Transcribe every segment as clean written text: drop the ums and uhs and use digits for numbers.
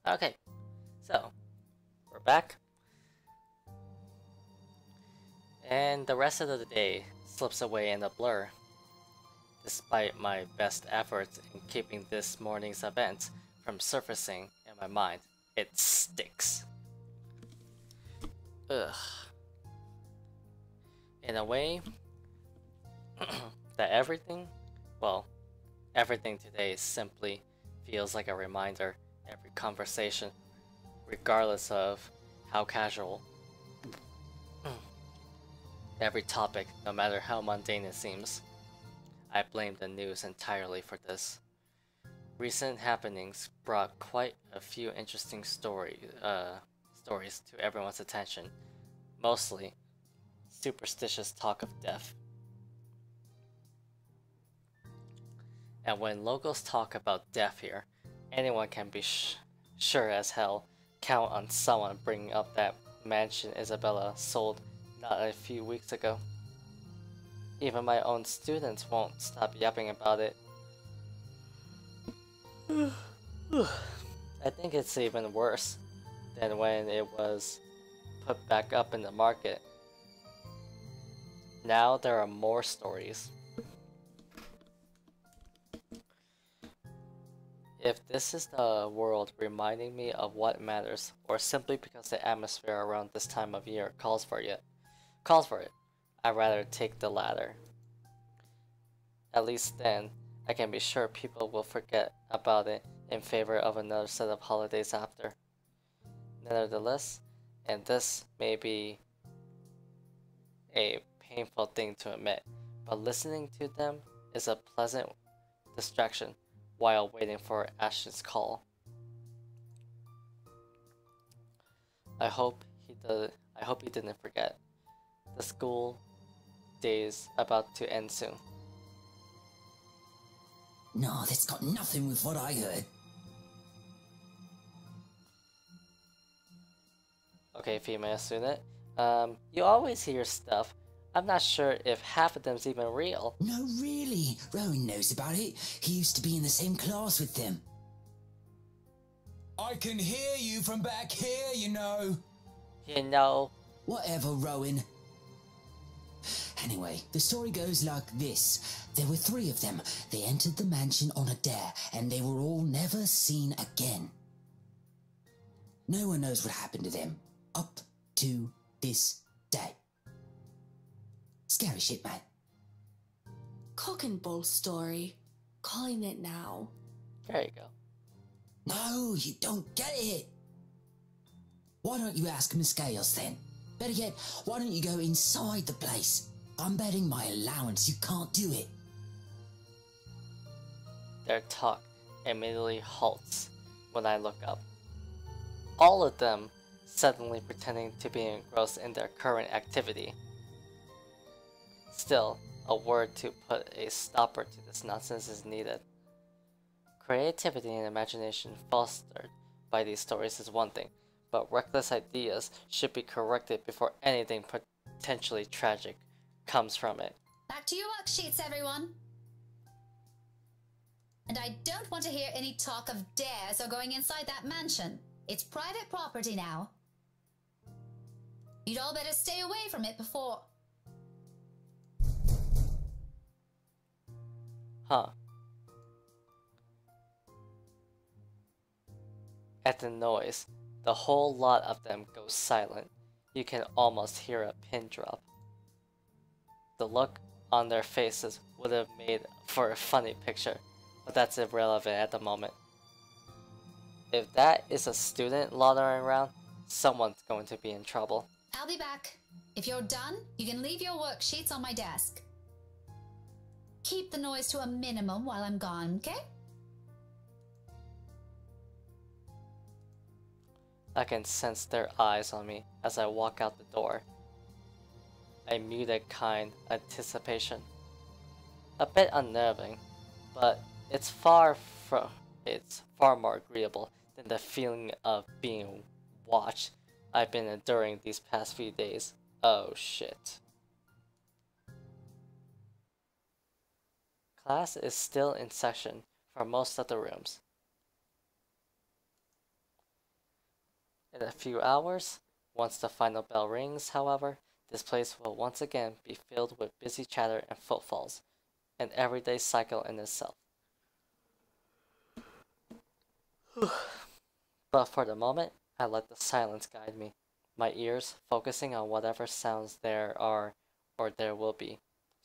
Okay, so we're back, and the rest of the day slips away in a blur. Despite my best efforts in keeping this morning's event from surfacing in my mind, it sticks. Ugh. In a way, that well, everything today simply feels like a reminder. Every conversation, regardless of how casual, every topic, no matter how mundane it seems, I blame the news entirely for this. Recent happenings brought quite a few interesting stories to everyone's attention, mostly superstitious talk of death. And when locals talk about death here, anyone can be sure as hell count on someone bringing up that mansion Isabella sold not a few weeks ago. Even my own students won't stop yapping about it. I think it's even worse than when it was put back up in the market. Now there are more stories. If this is the world reminding me of what matters, or simply because the atmosphere around this time of year calls for it, I'd rather take the latter. At least then, I can be sure people will forget about it in favor of another set of holidays after. Nevertheless, and this may be a painful thing to admit, but listening to them is a pleasant distraction while waiting for Ashton's call. I hope I hope he didn't forget. The school days about to end soon. No, that's got nothing with what I heard. Okay, female student. You always hear stuff. I'm not sure if half of them's even real. No, really. Rowan knows about it. He used to be in the same class with them. I can hear you from back here, you know. You know. Whatever, Rowan. Anyway, the story goes like this. There were three of them. They entered the mansion on a dare, and they were all never seen again. No one knows what happened to them, up to this day. Scary shit, man. Cock and bull story. Calling it now. There you go. No, you don't get it. Why don't you ask Miss Gales then? Better yet, why don't you go inside the place? I'm betting my allowance you can't do it. Their talk immediately halts when I look up. All of them suddenly pretending to be engrossed in their current activity. Still, a word to put a stopper to this nonsense is needed. Creativity and imagination fostered by these stories is one thing, but reckless ideas should be corrected before anything potentially tragic comes from it. Back to your worksheets, everyone. And I don't want to hear any talk of dares or going inside that mansion. It's private property now. You'd all better stay away from it before... Huh. At the noise, the whole lot of them go silent. You can almost hear a pin drop. The look on their faces would have made for a funny picture, but that's irrelevant at the moment. If that is a student loitering around, someone's going to be in trouble. I'll be back. If you're done, you can leave your worksheets on my desk. Keep the noise to a minimum while I'm gone, okay? I can sense their eyes on me as I walk out the door. A muted kind anticipation. A bit unnerving, but it's far more agreeable than the feeling of being watched I've been enduring these past few days. Oh shit. Class is still in session for most of the rooms. In a few hours, once the final bell rings, however, this place will once again be filled with busy chatter and footfalls, an everyday cycle in itself. But for the moment, I let the silence guide me, my ears focusing on whatever sounds there are or there will be,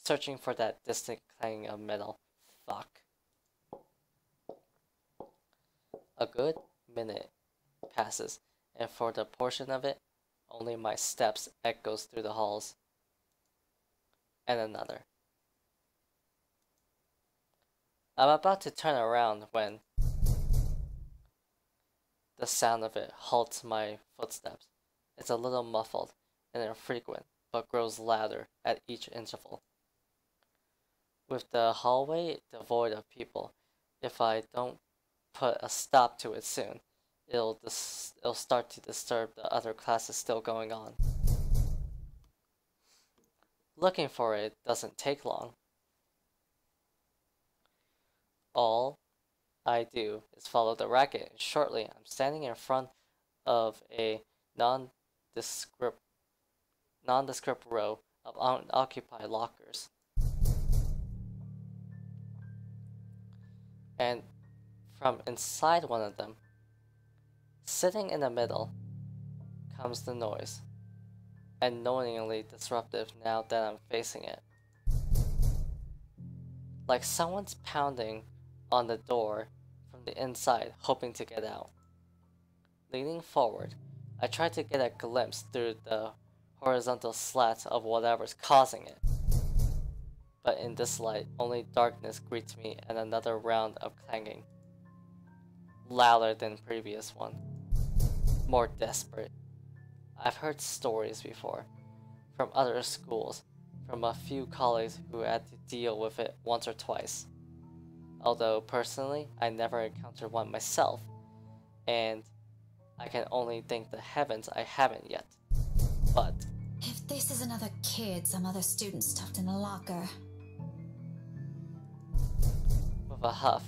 searching for that distant clanging of metal. Fuck. A good minute passes, and for the portion of it, only my steps echoes through the halls. And another. I'm about to turn around when the sound of it halts my footsteps. It's a little muffled and infrequent, but grows louder at each interval. With the hallway devoid of people, if I don't put a stop to it soon, it'll start to disturb the other classes still going on. Looking for it doesn't take long. All I do is follow the racket, and shortly I'm standing in front of a nondescript row of unoccupied lockers. And from inside one of them, sitting in the middle, comes the noise, annoyingly disruptive now that I'm facing it. Like someone's pounding on the door from the inside, hoping to get out. Leaning forward, I try to get a glimpse through the horizontal slats of whatever's causing it. But in this light, only darkness greets me and another round of clanging. Louder than previous one. More desperate. I've heard stories before, from other schools, from a few colleagues who had to deal with it once or twice. Although personally, I never encountered one myself, and I can only thank the heavens I haven't yet. But If this is another kid some other student stuffed in a locker. with a huff,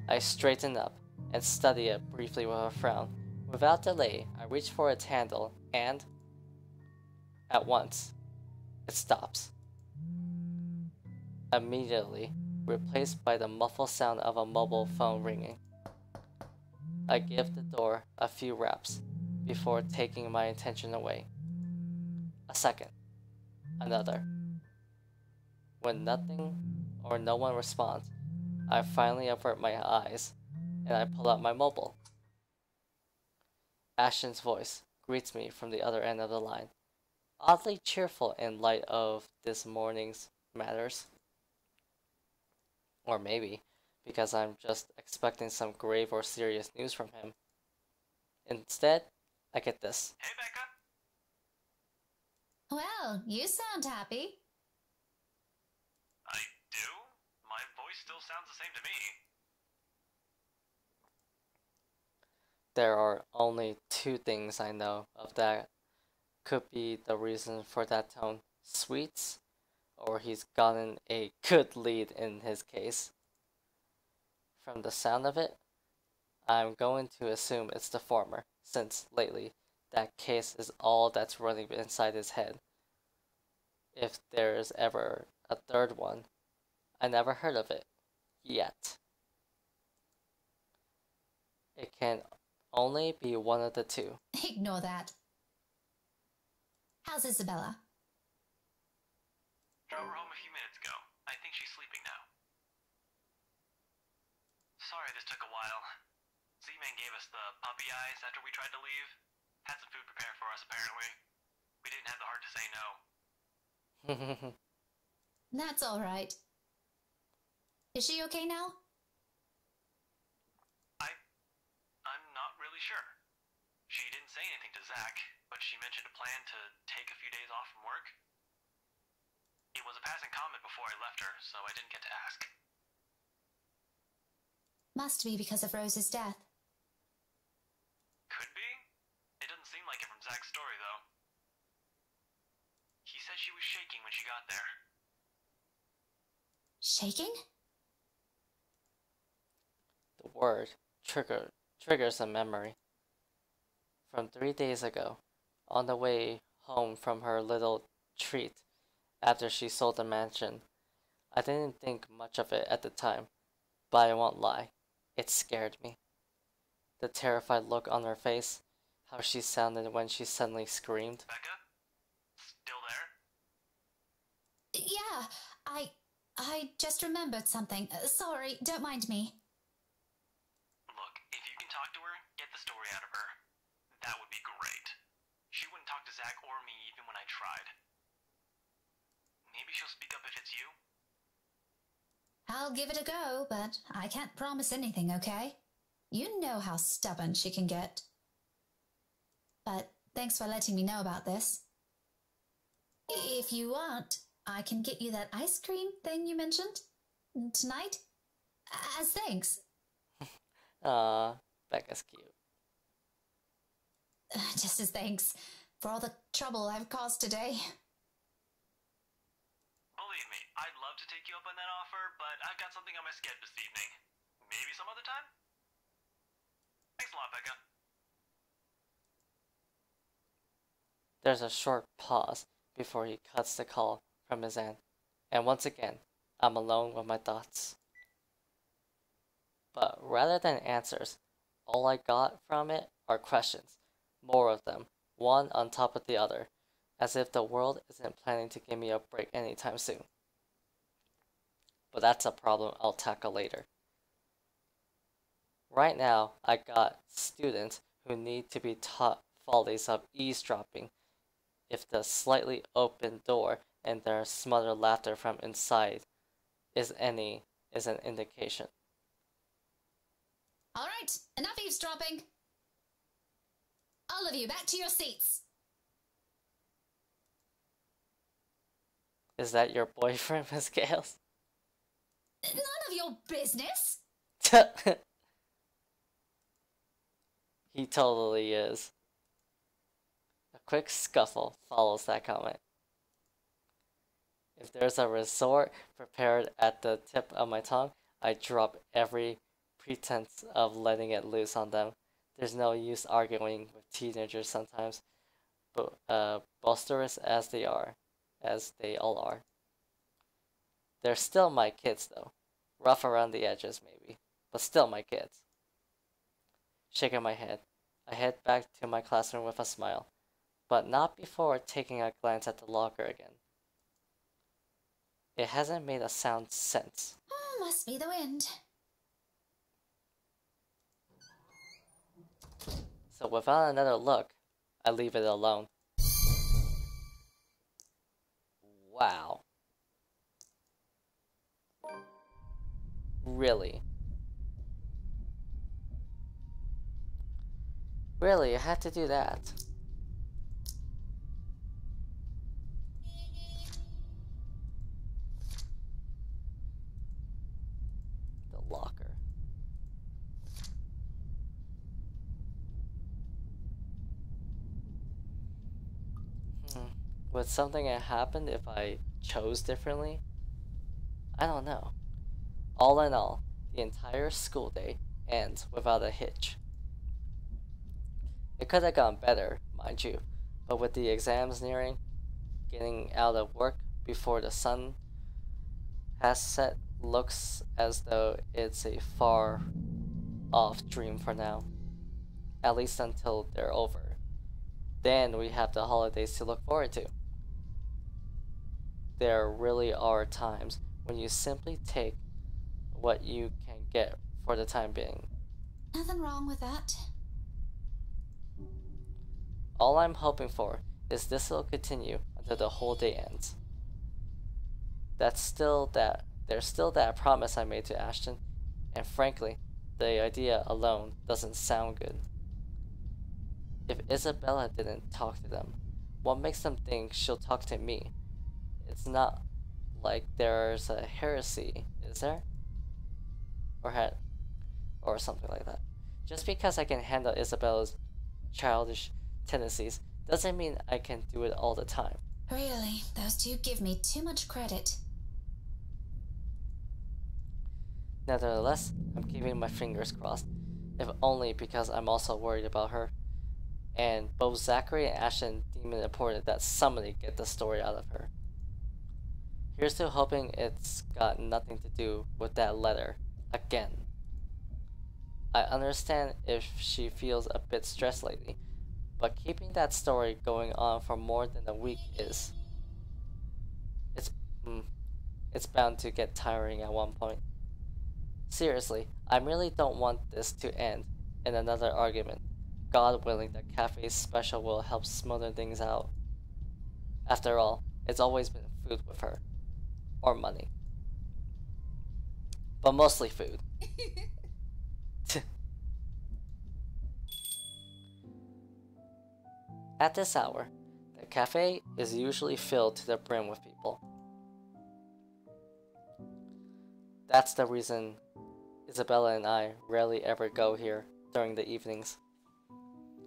I straighten up and study it briefly with a frown. Without delay, I reach for its handle and, at once, it stops. Immediately, replaced by the muffled sound of a mobile phone ringing. I give the door a few raps before taking my attention away. A second. Another. When nothing or no one responds, I finally avert my eyes and I pull out my mobile. Ashton's voice greets me from the other end of the line, oddly cheerful in light of this morning's matters. Or maybe because I'm just expecting some grave or serious news from him. Instead, I get this. Hey, Becca. Well, you sound happy. I do? My voice still sounds the same to me. There are only two things I know of that could be the reason for that tone. Sweets, or he's gotten a good lead in his case. From the sound of it, I'm going to assume it's the former, since lately that case is all that's running inside his head. If there's ever a third one, I never heard of it. Yet. It can only be one of the two. Ignore that. How's Isabella? Drove her home a few minutes ago. I think she's sleeping now. Sorry this took a while. Z-Man gave us the puppy eyes after we tried to leave. Had some food prepared for us, apparently. We didn't have the heart to say no. That's all right. Is she okay now? I'm not really sure. She didn't say anything to Zach, but she mentioned a plan to take a few days off from work. It was a passing comment before I left her, so I didn't get to ask. Must be because of Rose's death. Could be. It doesn't seem like it from Zach's story, though. He said she was shaking when she got there. Shaking? The word triggers a memory. from 3 days ago, on the way home from her little treat after she sold the mansion. I didn't think much of it at the time, but I won't lie, it scared me. The terrified look on her face, how she sounded when she suddenly screamed. Becca? Still there? Yeah, I just remembered something. Sorry, don't mind me. Look, if you can talk to her, get the story out of her. That would be great. She wouldn't talk to Zach or me even when I tried. Maybe she'll speak up if it's you? I'll give it a go, but I can't promise anything, okay? You know how stubborn she can get. But thanks for letting me know about this. If you want, I can get you that ice cream thing you mentioned tonight as thanks. Becca's cute. Just as thanks for all the trouble I've caused today. Believe me, I'd love to take you up on that offer, but I've got something on my schedule this evening. Maybe some other time? Thanks a lot, Becca. There's a short pause before he cuts the call from his aunt, and once again, I'm alone with my thoughts. But rather than answers, all I got from it are questions, more of them, one on top of the other, as if the world isn't planning to give me a break anytime soon. But that's a problem I'll tackle later. Right now, I got students who need to be taught follies of eavesdropping. If the slightly open door and their smothered laughter from inside is an indication. All right, enough eavesdropping. All of you, back to your seats. Is that your boyfriend, Miss Gales? None of your business. He totally is. A quick scuffle follows that comment. If there's a resort prepared at the tip of my tongue, I drop every pretense of letting it loose on them. There's no use arguing with teenagers sometimes, boisterous as they all are. They're still my kids though. Rough around the edges maybe, but still my kids. Shaking my head, I head back to my classroom with a smile, but not before taking a glance at the locker again. It hasn't made a sound since. Oh, must be the wind. So without another look, I leave it alone. Wow. Really? Really, I had to do that. The locker. Would something have happened if I chose differently? I don't know. All in all, the entire school day ends without a hitch. It could have gone better, mind you, but with the exams nearing, getting out of work before the sun has set looks as though it's a far off dream for now. At least until they're over. Then we have the holidays to look forward to. There really are times when you simply take what you can get for the time being. Nothing wrong with that. All I'm hoping for is this will continue until the whole day ends. There's still that promise I made to Ashton, and frankly, the idea alone doesn't sound good. If Isabella didn't talk to them, what makes them think she'll talk to me? It's not like there's a heresy, is there? Or something like that. Just because I can handle Isabella's childish tendencies doesn't mean I can do it all the time. Really, those two give me too much credit. Nevertheless, I'm keeping my fingers crossed, if only because I'm also worried about her. and both Zachary and Ashton deem it important that somebody get the story out of her. Here's to hoping it's got nothing to do with that letter again. I understand if she feels a bit stressed lately, but keeping that story going on for more than a week is... It's bound to get tiring at one point. Seriously, I really don't want this to end in another argument. God willing, the cafe's special will help smother things out. After all, it's always been food with her. Or money. But mostly food. At this hour, the cafe is usually filled to the brim with people. That's the reason Isabella and I rarely ever go here during the evenings.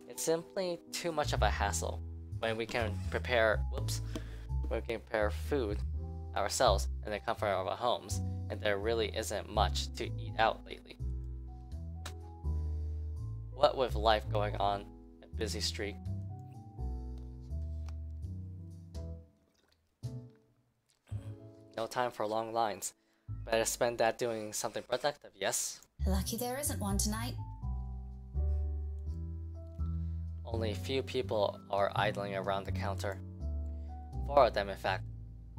It's simply too much of a hassle when we can prepare food ourselves in the comfort of our homes, and there really isn't much to eat out lately. What with life going on, a busy streak. No time for long lines. Better spend that doing something productive, yes? Lucky there isn't one tonight. Only a few people are idling around the counter. 4 of them, in fact.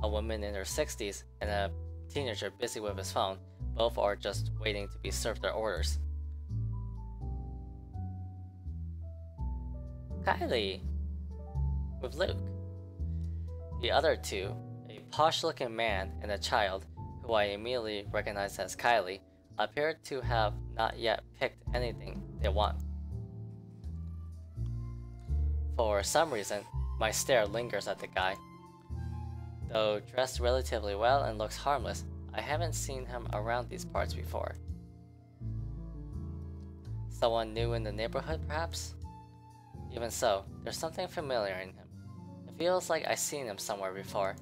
A woman in her 60s and a teenager busy with his phone. Both are just waiting to be served their orders. Kylie! With Luke. The other 2, a posh-looking man and a child, who I immediately recognized as Kylie, appeared to have not yet picked anything they want. For some reason, my stare lingers at the guy. Though dressed relatively well and looks harmless, I haven't seen him around these parts before. Someone new in the neighborhood, perhaps? Even so, there's something familiar in him. It feels like I've seen him somewhere before.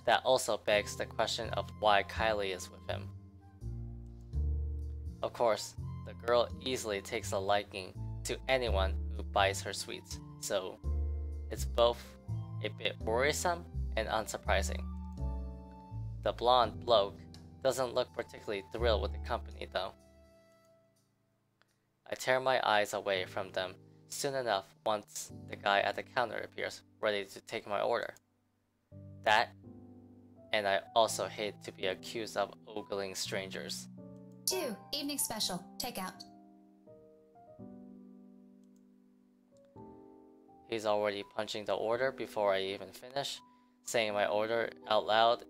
That also begs the question of why Kylie is with him. Of course, the girl easily takes a liking to anyone who buys her sweets, so it's both a bit worrisome and unsurprising. The blonde bloke doesn't look particularly thrilled with the company, though. I tear my eyes away from them soon enough once the guy at the counter appears, ready to take my order. That, and I also hate to be accused of ogling strangers. 2, evening special, takeout. He's already punching the order before I even finish. Saying my order out loud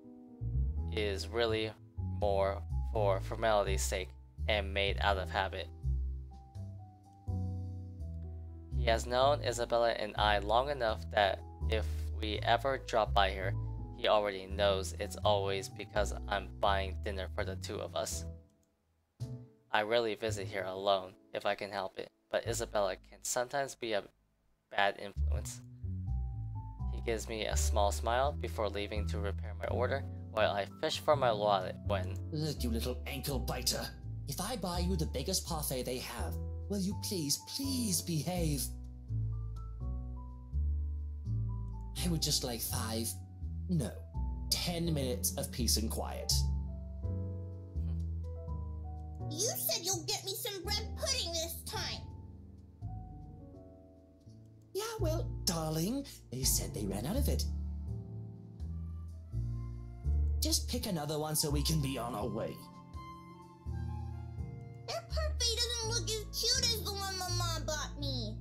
is really more for formality's sake and made out of habit. He has known Isabella and I long enough that if we ever drop by here, he already knows it's always because I'm buying dinner for the 2 of us. I rarely visit here alone if I can help it, but Isabella can sometimes be a bad influence. He gives me a small smile before leaving to repair my order, while I fish for my wallet when... Look, you little ankle biter. If I buy you the biggest parfait they have, will you please behave? I would just like 5, no, 10 minutes of peace and quiet. You said you'll get me some bread pudding this time. Yeah, well, darling, they said they ran out of it. Just pick another one so we can be on our way. That parfait doesn't look as cute as the one my mom bought me.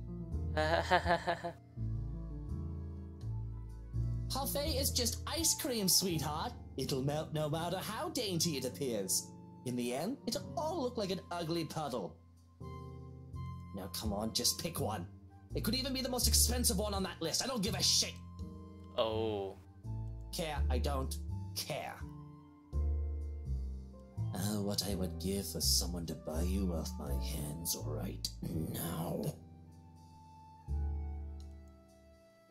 Parfait is just ice cream, sweetheart. It'll melt no matter how dainty it appears. In the end, it'll all look like an ugly puddle. Now come on, just pick one. It could even be the most expensive one on that list. I don't give a shit. Oh. Care, I don't care. What I would give for someone to buy you off my hands right now.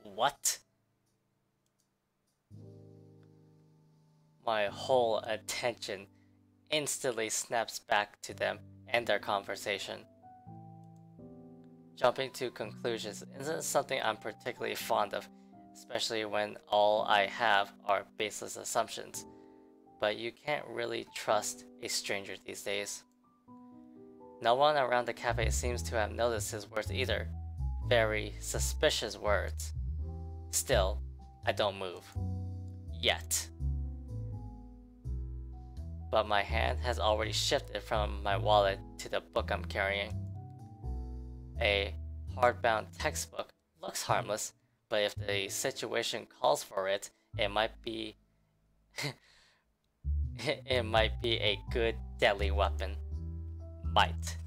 What? My whole attention instantly snaps back to them and their conversation. Jumping to conclusions isn't something I'm particularly fond of, especially when all I have are baseless assumptions. But you can't really trust a stranger these days. No one around the cafe seems to have noticed his words either. Very suspicious words. Still, I don't move. Yet. But my hand has already shifted from my wallet to the book I'm carrying. A hardbound textbook looks harmless, but if the situation calls for it, it might be it might be a good deadly weapon. Might.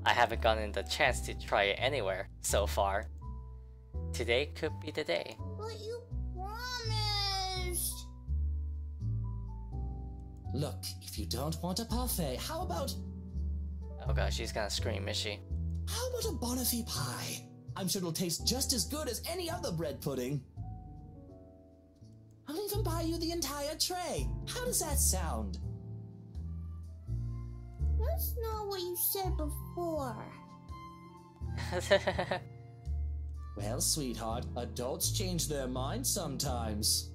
I haven't gotten the chance to try it anywhere so far. Today could be the day. But you promised. Look, if you don't want a parfait, how about... Oh gosh, she's gonna scream, is she? How about a Bonifay pie? I'm sure it'll taste just as good as any other bread pudding. I'll even buy you the entire tray. How does that sound? That's not what you said before. Well, sweetheart, adults change their minds sometimes.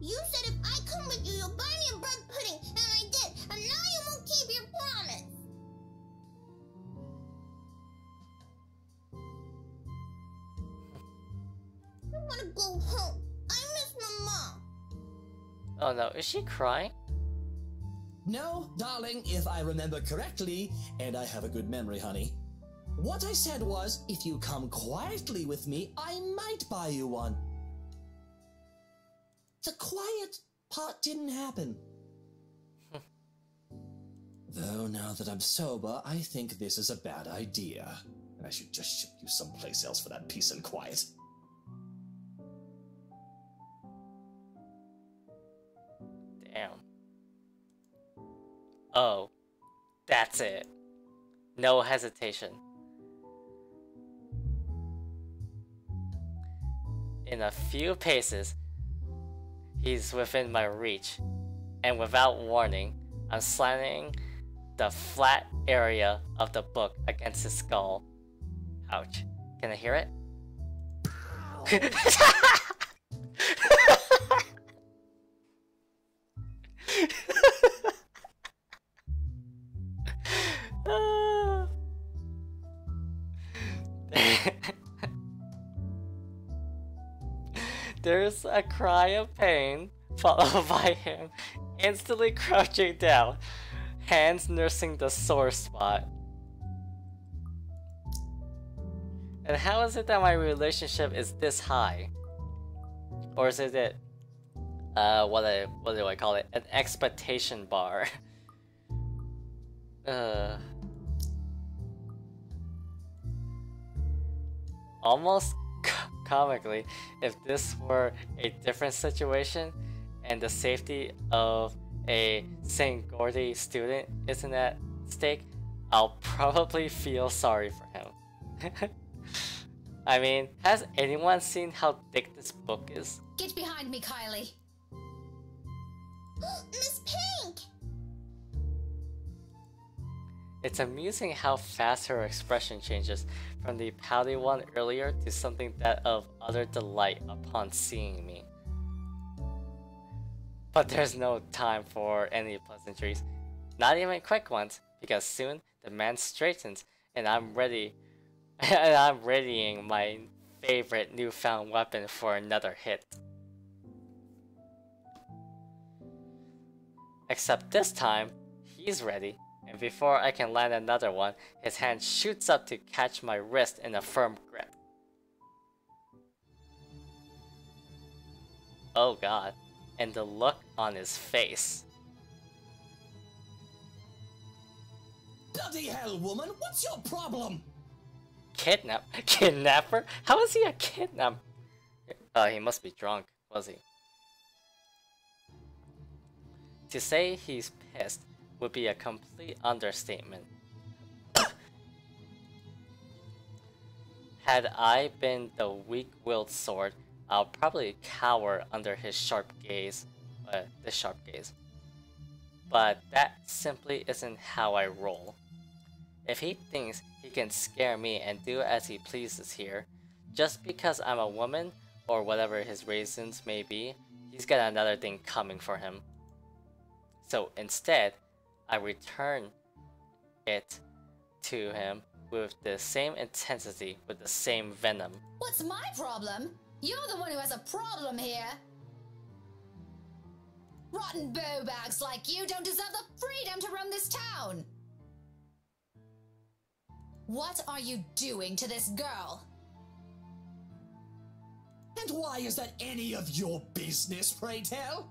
You said if I come with you, you'll buy me a bread pudding, and I did, and now you won't keep your promise. I want to go home. I miss my mom. Oh no, is she crying? No, darling, if I remember correctly, and I have a good memory, honey. What I said was, if you come quietly with me, I might buy you one. The quiet part didn't happen. Though now that I'm sober, I think this is a bad idea. And I should just ship you someplace else for that peace and quiet. Damn. Oh, that's it. No hesitation. In a few paces, he's within my reach, and without warning, I'm slamming the flat area of the book against his skull. Ouch. Can I hear it? There's a cry of pain, followed by him instantly crouching down, hands nursing the sore spot. And how is it that my relationship is this high? Or is it what do I call it? An expectation bar. Almost comically, if this were a different situation and the safety of a St. Gordy student isn't at stake, I'll probably feel sorry for him. I mean, has anyone seen how thick this book is? Get behind me, Kylie. Miss Pink! It's amusing how fast her expression changes from the pouty one earlier to something that of utter delight upon seeing me. But there's no time for any pleasantries, not even quick ones, because soon the man straightens and I'm ready, and I'm readying my favorite newfound weapon for another hit. Except this time, he's ready. And before I can land another one, his hand shoots up to catch my wrist in a firm grip. Oh god, and the look on his face. Bloody hell, woman, what's your problem? Kidnapper? How is he a kidnapper? He must be drunk, was he? To say he's pissed would be a complete understatement. Had I been the weak-willed sort, I'll probably cower under his sharp gaze. This sharp gaze. but that simply isn't how I roll. If he thinks he can scare me and do as he pleases here, just because I'm a woman, or whatever his reasons may be, he's got another thing coming for him. So instead, I return it to him with the same intensity, with the same venom. What's my problem? You're the one who has a problem here. Rotten bowbags like you don't deserve the freedom to run this town. What are you doing to this girl? And why is that any of your business, pray tell?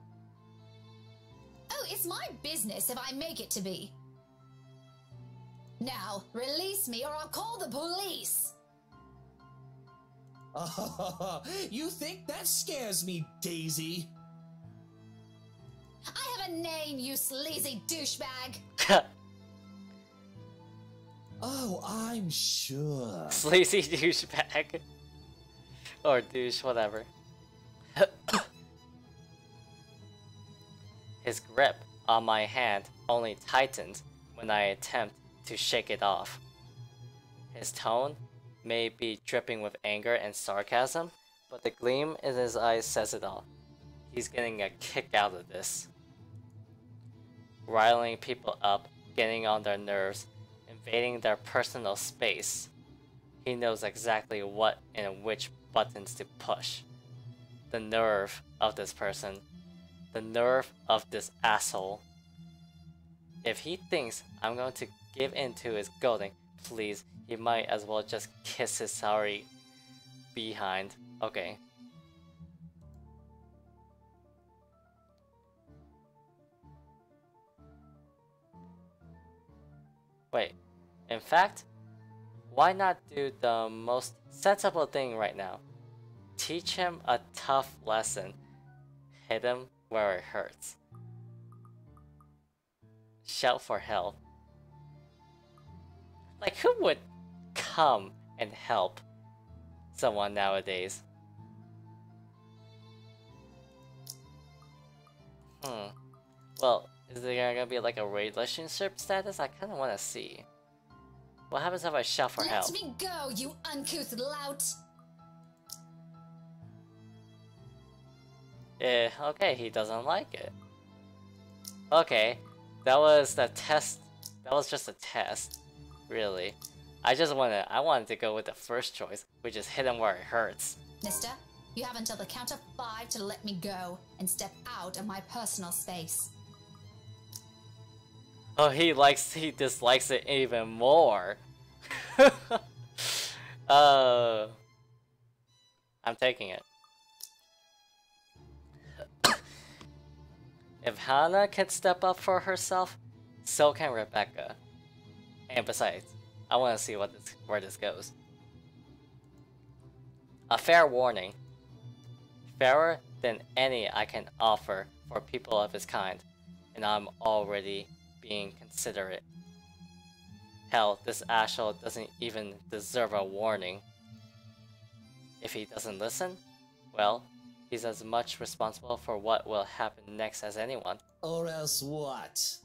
Oh, it's my business if I make it to be. Now, release me or I'll call the police. You think that scares me, Daisy? I have a name, you sleazy douchebag. Oh, I'm sure. Sleazy douchebag. Or douche, whatever. His grip on my hand only tightens when I attempt to shake it off. His tone may be dripping with anger and sarcasm, but the gleam in his eyes says it all. He's getting a kick out of this. Riling people up, getting on their nerves, invading their personal space. He knows exactly what and which buttons to push. The nerve of this person. The nerve of this asshole. If he thinks I'm going to give in to his goading, please, he might as well just kiss his sorry behind. Okay. Wait, in fact, why not do the most sensible thing right now? Teach him a tough lesson. Hit him where it hurts. Shout for help. Like, who would come and help someone nowadays? Well, is there gonna be like a relationship status? I kinda wanna see. What happens if I shout for help? Let me go, you uncouth lout! Okay, he doesn't like it. Okay, that was the test. That was just a test, really. I wanted to go with the first choice, which is hit him where it hurts. Mister, you have until the count of 5 to let me go and step out of my personal space. Oh, he dislikes it even more. I'm taking it. If Hana can step up for herself, so can Rebecca. And besides, I want to see where this goes. A fair warning. Fairer than any I can offer for people of his kind, and I'm already being considerate. Hell, this asshole doesn't even deserve a warning. If he doesn't listen, well, he's as much responsible for what will happen next as anyone. Or else what?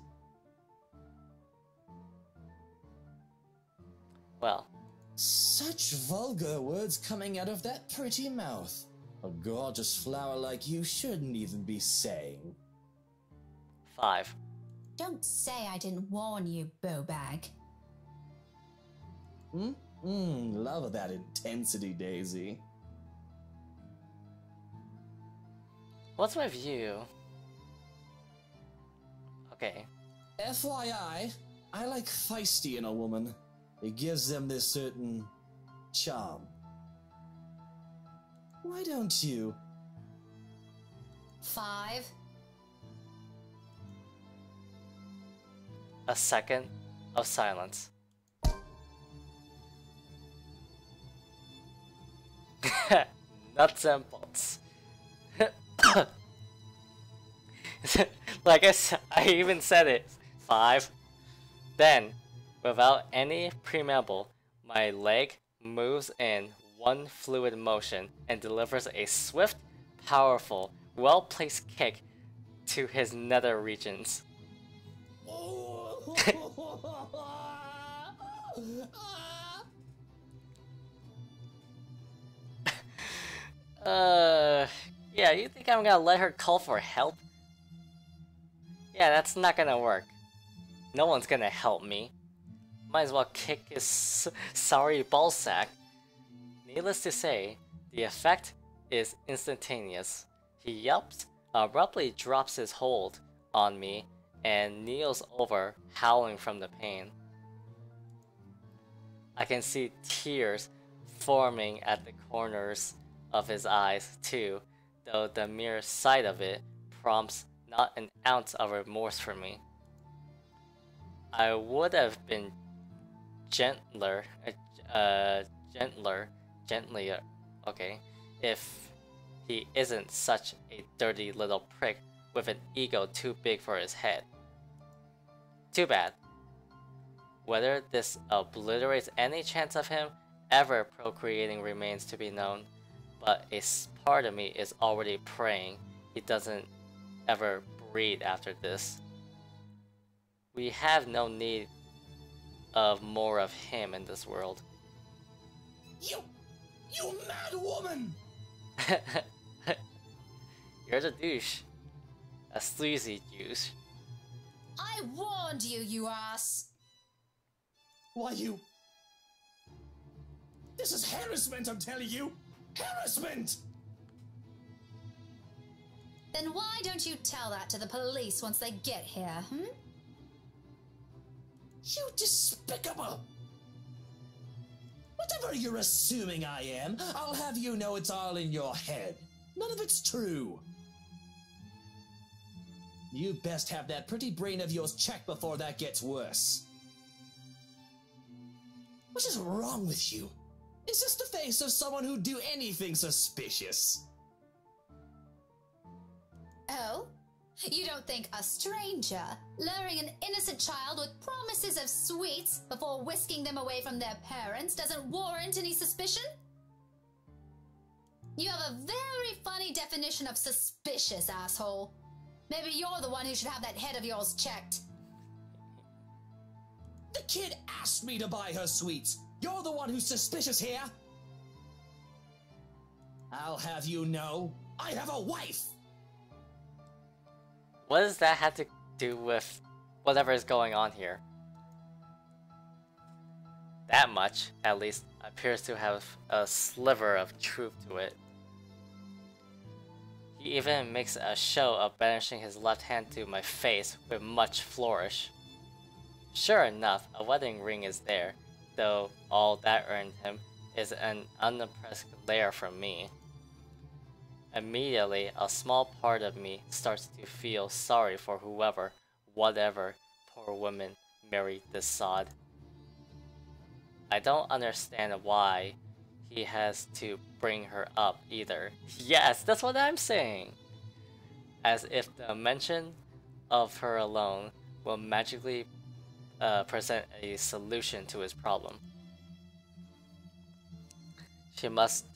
Well. Such vulgar words coming out of that pretty mouth. A gorgeous flower like you shouldn't even be saying. 5. Don't say I didn't warn you, bowbag. Love that intensity, Daisy. What's with you? Okay. FYI, I like feisty in a woman. It gives them this certain charm. Why don't you? 5. A second of silence. Nuts and bolts. Like I even said it. 5. Then, without any preamble, my leg moves in one fluid motion and delivers a swift, powerful, well-placed kick to his nether regions. Yeah, you think I'm gonna let her call for help? Yeah, that's not gonna work. No one's gonna help me. Might as well kick his sorry ballsack. Needless to say, the effect is instantaneous. He yelps, abruptly drops his hold on me, and kneels over, howling from the pain. I can see tears forming at the corners of his eyes too, though the mere sight of it prompts not an ounce of remorse for me. I would have been gentler, okay, if he isn't such a dirty little prick with an ego too big for his head. Too bad. Whether this obliterates any chance of him ever procreating remains to be known, but a part of me is already praying he doesn't ever breed after this. We have no need of more of him in this world. You mad woman! You're the douche. A sleazy douche. I warned you, you ass! Why, you... This is harassment, I'm telling you! Harassment! Then why don't you tell that to the police once they get here, hmm? You despicable! Whatever you're assuming I am, I'll have you know it's all in your head. None of it's true. You best have that pretty brain of yours checked before that gets worse. What is wrong with you? Is this the face of someone who'd do anything suspicious? Oh? You don't think a stranger luring an innocent child with promises of sweets before whisking them away from their parents doesn't warrant any suspicion? You have a very funny definition of suspicious, asshole. Maybe you're the one who should have that head of yours checked. The kid asked me to buy her sweets. You're the one who's suspicious here. I'll have you know, I have a wife. What does that have to do with whatever is going on here? That much, at least, appears to have a sliver of truth to it. He even makes a show of banishing his left hand to my face with much flourish. Sure enough, a wedding ring is there, though all that earned him is an unimpressed glare from me. Immediately, a small part of me starts to feel sorry for whoever, whatever, poor woman married this sod. I don't understand why he has to bring her up either. Yes, that's what I'm saying! As if the mention of her alone will magically present a solution to his problem. She must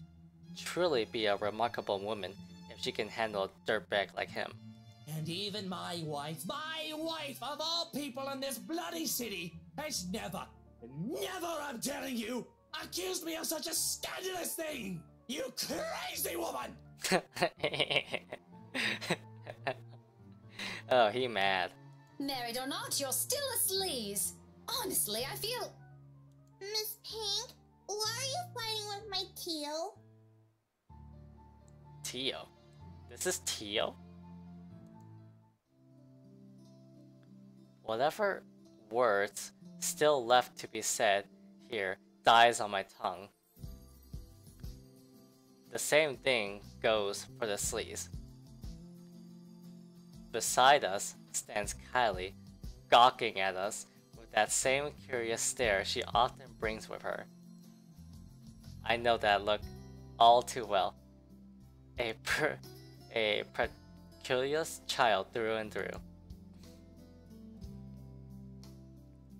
truly be a remarkable woman if she can handle a dirtbag like him. And even my wife of all people in this bloody city, has never, I'm telling you, accused me of such a scandalous thing! You crazy woman! Oh, he mad. Married or not, you're still a sleaze. Honestly, I feel... Miss Pink, why are you fighting with my Tio? Tio? This is Tio? Whatever words still left to be said here dies on my tongue. The same thing goes for the sleaze. Beside us stands Kylie, gawking at us with that same curious stare she often brings with her. I know that look all too well. A precocious child through and through.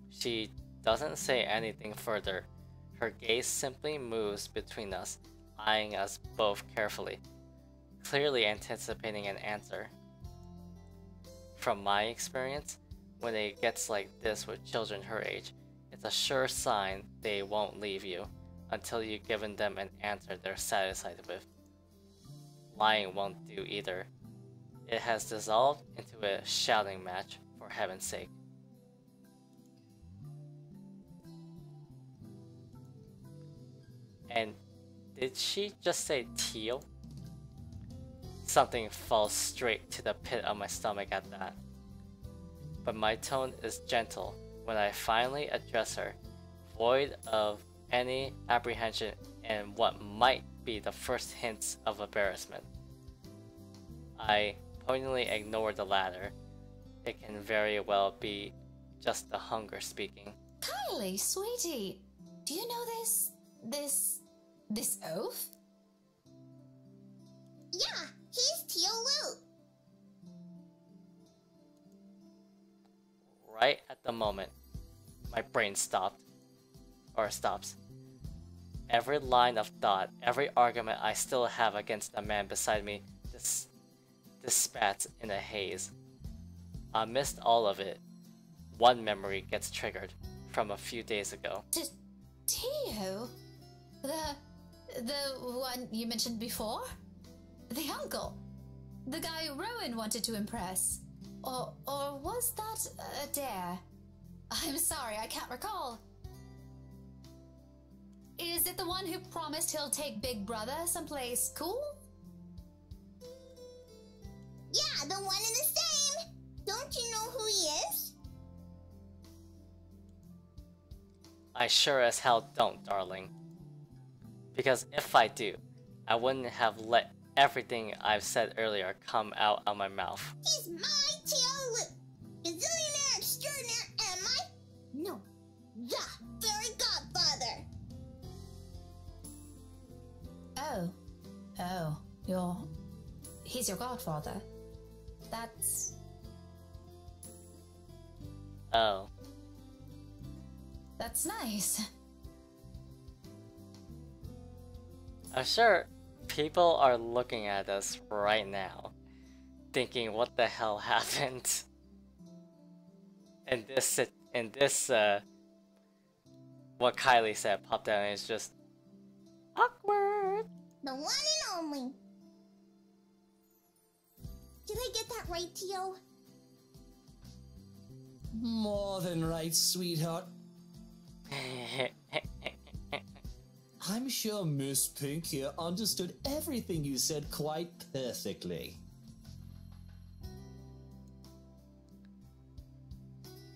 She doesn't say anything further. Her gaze simply moves between us, eyeing us both carefully, clearly anticipating an answer. From my experience, when it gets like this with children her age. It's a sure sign they won't leave you until you've given them an answer they're satisfied with. Lying won't do either. It has dissolved into a shouting match, for heaven's sake. And did she just say teal? Something falls straight to the pit of my stomach at that. But my tone is gentle when I finally address her, void of any apprehension and what might be the first hints of embarrassment. I pointedly ignore the latter. It can very well be just the hunger speaking. Kylie, sweetie, do you know this oath? Yeah, he's Teal Luke. Right at the moment, my brain stops. Every line of thought, every argument I still have against the man beside me dispats in a haze. Amidst all of it, one memory gets triggered from a few days ago. Tio? The one you mentioned before? The uncle? The guy Rowan wanted to impress? Or was that a dare? I'm sorry, I can't recall. Is it the one who promised he'll take Big Brother someplace cool? Yeah, the one and the same. Don't you know who he is? I sure as hell don't, darling. Because if I do, I wouldn't have let everything I've said earlier come out of my mouth. He's my Teal Luke, gazillionaire extraordinaire, and the fairy godfather. He's your godfather. That's... Oh. That's nice. I'm sure people are looking at us right now, thinking what the hell happened. And this, what Kylie said popped out and it's just awkward. The one and only. Did I get that right, Tio? More than right, sweetheart. I'm sure Miss Pink here understood everything you said quite perfectly.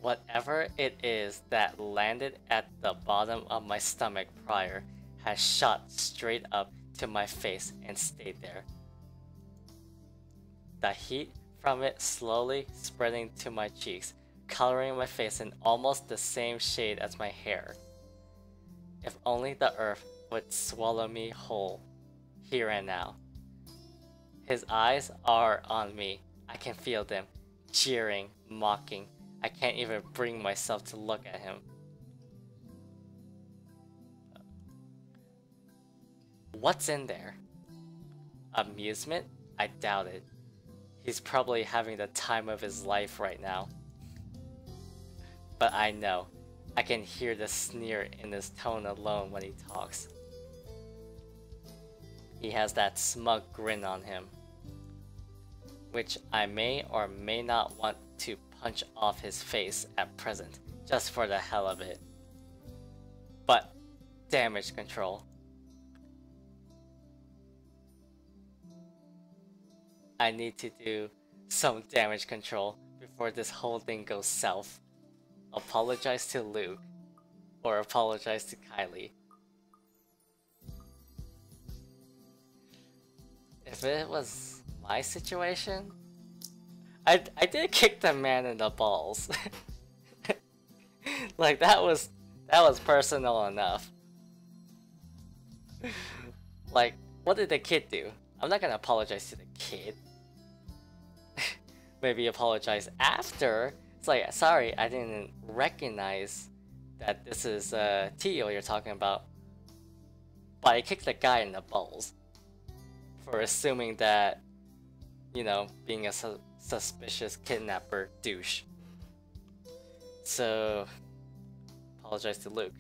Whatever it is that landed at the bottom of my stomach prior has shot straight up to my face and stayed there. The heat from it slowly spreading to my cheeks, coloring my face in almost the same shade as my hair. If only the earth would swallow me whole, here and now. His eyes are on me. I can feel them, jeering, mocking. I can't even bring myself to look at him. What's in there? Amusement? I doubt it. He's probably having the time of his life right now. But I know. I can hear the sneer in his tone alone when he talks. He has that smug grin on him, which I may or may not want to punch off his face at present, just for the hell of it. But damage control. I need to do some damage control before this whole thing goes south. Apologize to Luke, or apologize to Kylie. If it was my situation, I did kick the man in the balls. Like that was personal enough. Like, what did the kid do? I'm not gonna apologize to the kid. Maybe apologize after. It's like, sorry, I didn't recognize that this is Tio you're talking about. But I kicked the guy in the balls for assuming that, you know, being a suspicious kidnapper douche. So, apologize to Luke.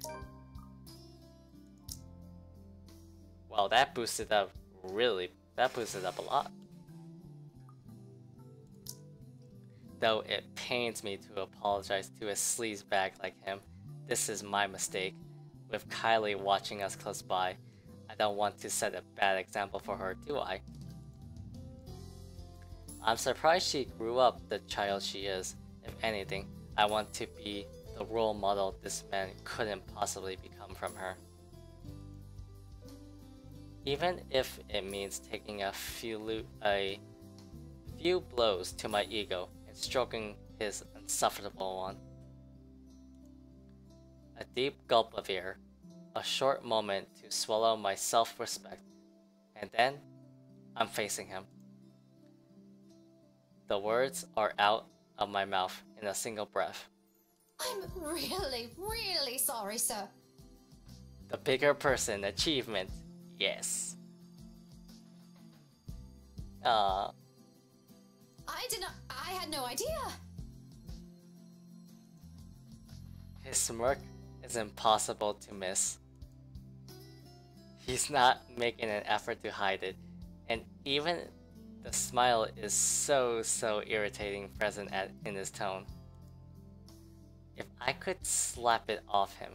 Wow, that boosted up a lot. Though it pains me to apologize to a sleazebag like him, this is my mistake. With Kylie watching us close by, I don't want to set a bad example for her, do I? I'm surprised she grew up the child she is. If anything, I want to be the role model this man couldn't possibly become from her. Even if it means taking a few blows to my ego and stroking his insufferable one. A deep gulp of air, a short moment to swallow my self-respect, and then I'm facing him. The words are out of my mouth in a single breath. I'm really, really sorry, sir. The bigger person achievement, yes. I had no idea. His smirk is impossible to miss. He's not making an effort to hide it, and even the smile is so irritating present in his tone. If I could slap it off him,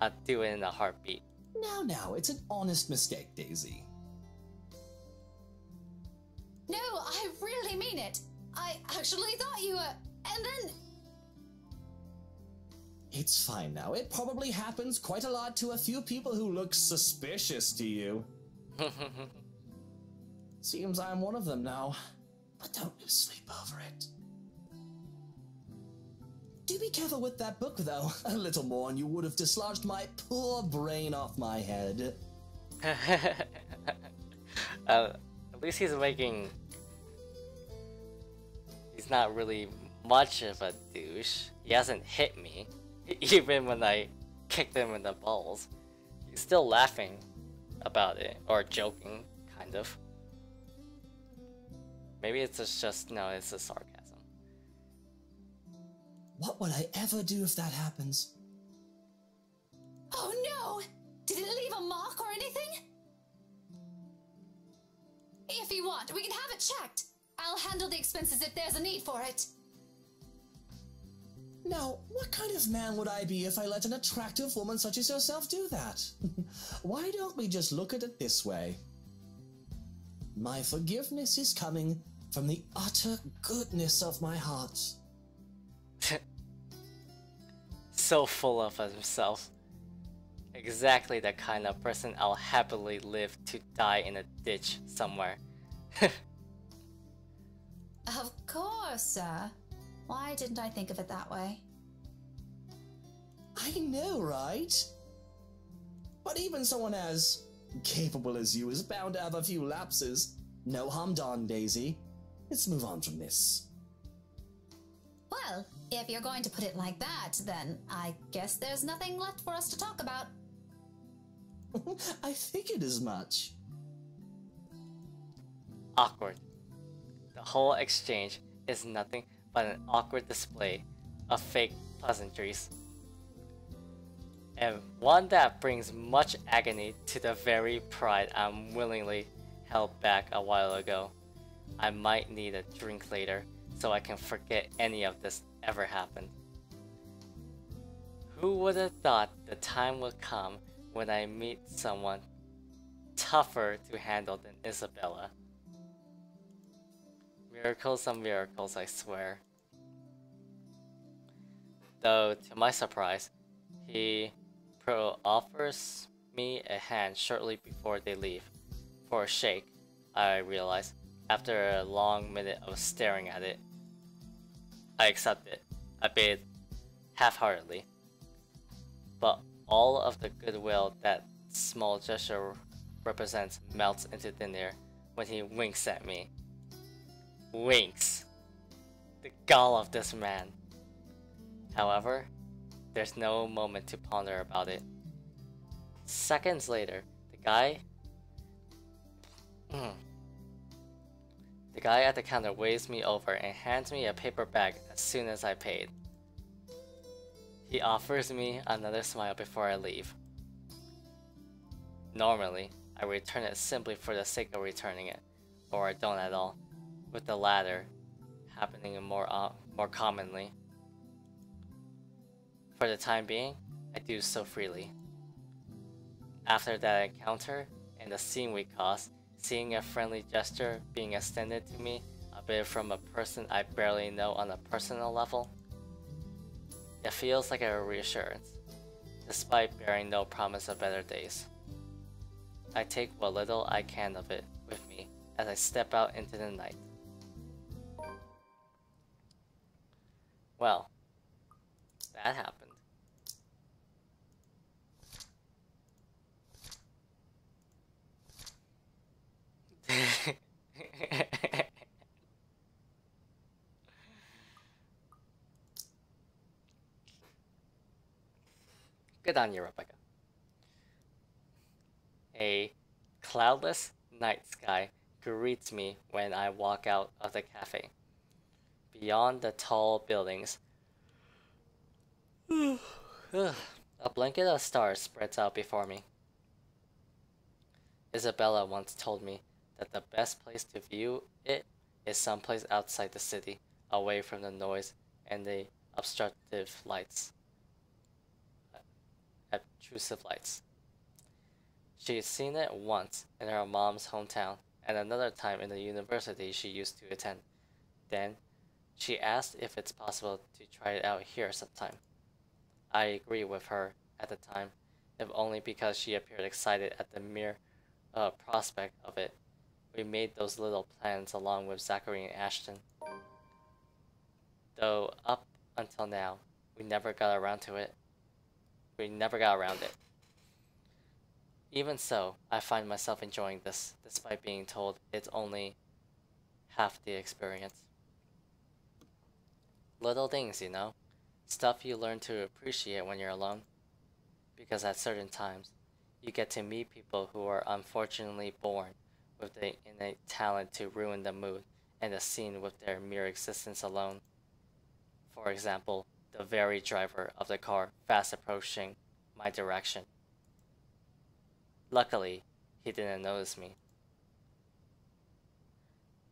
I'd do it in a heartbeat. Now, it's an honest mistake, Daisy. No, I really mean it. I actually thought you were... And then... It's fine now. It probably happens quite a lot to a few people who look suspicious to you. Seems I'm one of them now. But don't lose sleep over it. Do be careful with that book, though. A little more and you would have dislodged my poor brain off my head. At least he's making... He's not really much of a douche. He hasn't hit me, even when I kicked him in the balls. He's still laughing about it, or joking, kind of. Maybe it's just no, it's a sarcasm. What would I ever do if that happens? Oh no! Did it leave a mark or anything? If you want, we can have it checked. I'll handle the expenses if there's a need for it. Now, what kind of man would I be if I let an attractive woman such as yourself do that? Why don't we just look at it this way? My forgiveness is coming from the utter goodness of my heart. So full of himself. Exactly the kind of person I'll happily live to die in a ditch somewhere. Of course, sir. Why didn't I think of it that way? I know, right? But even someone as capable as you is bound to have a few lapses. No harm done, Daisy. Let's move on from this. Well, if you're going to put it like that, then I guess there's nothing left for us to talk about. I figured as much. Awkward. The whole exchange is nothing but an awkward display of fake pleasantries. And one that brings much agony to the very pride I willingly held back a while ago. I might need a drink later so I can forget any of this ever happened. Who would have thought the time would come when I meet someone tougher to handle than Isabella? Miracles on miracles, I swear. Though, to my surprise, he offers me a hand shortly before they leave. For a shake, I realize, after a long minute of staring at it. I accept it, albeit half-heartedly. But all of the goodwill that small gesture represents melts into thin air when he winks at me. Winks! The gall of this man. However, there's no moment to ponder about it. Seconds later, the guy at the counter waves me over and hands me a paper bag as soon as I paid. He offers me another smile before I leave. Normally, I return it simply for the sake of returning it, or I don't at all, with the latter happening more commonly. For the time being, I do so freely. After that encounter and the scene we caused, seeing a friendly gesture being extended to me, a bit from a person I barely know on a personal level, it feels like a reassurance, despite bearing no promise of better days. I take what little I can of it with me as I step out into the night. Well, that happened. Good on you, Rebecca. A cloudless night sky greets me when I walk out of the cafe. Beyond the tall buildings, a blanket of stars spreads out before me. Isabella once told me that the best place to view it is someplace outside the city, away from the noise and the obstructive lights. Obtrusive lights. She'd seen it once in her mom's hometown, and another time in the university she used to attend. Then, she asked if it's possible to try it out here sometime. I agreed with her at the time, if only because she appeared excited at the mere prospect of it. We made those little plans along with Zachary and Ashton. Though up until now, we never got around it. Even so, I find myself enjoying this, despite being told it's only half the experience. Little things, you know? Stuff you learn to appreciate when you're alone. Because at certain times, you get to meet people who are unfortunately born with the innate talent to ruin the mood and the scene with their mere existence alone. For example, the very driver of the car fast approaching my direction. Luckily, he didn't notice me.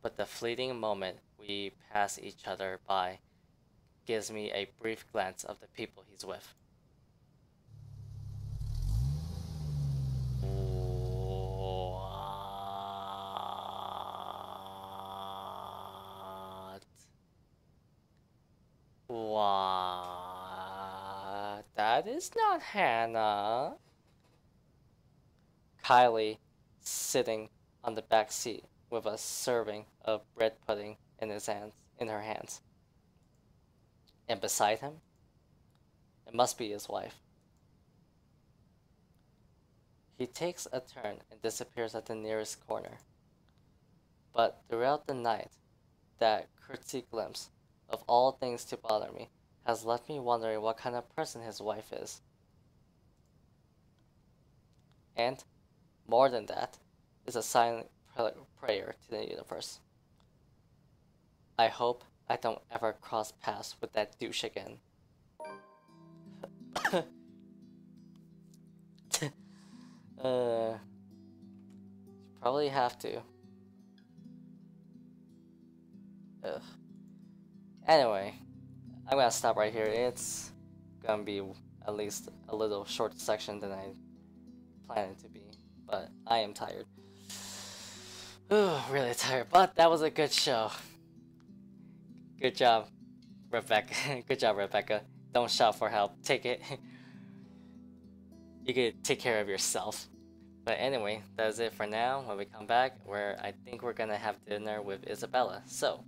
But the fleeting moment we pass each other by gives me a brief glance of the people he's with. What? That is not Hannah. Kylie sitting on the back seat with a serving of bread pudding in her hands. And beside him, it must be his wife. He takes a turn and disappears at the nearest corner. But throughout the night, that curtsy glimpse of all things to bother me has left me wondering what kind of person his wife is. And, more than that, is a silent prayer to the universe. I hope I don't ever cross paths with that douche again. Probably have to. Ugh. Anyway, I'm gonna stop right here. It's gonna be at least a little short section than I planned it to be, but I am tired. Ooh, really tired, but that was a good show. Good job, Rebecca. Good job, Rebecca. Don't shout for help. Take it. You can take care of yourself. But anyway, that's it for now. When we come back, I think we're gonna have dinner with Isabella. So,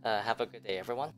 have a good day, everyone.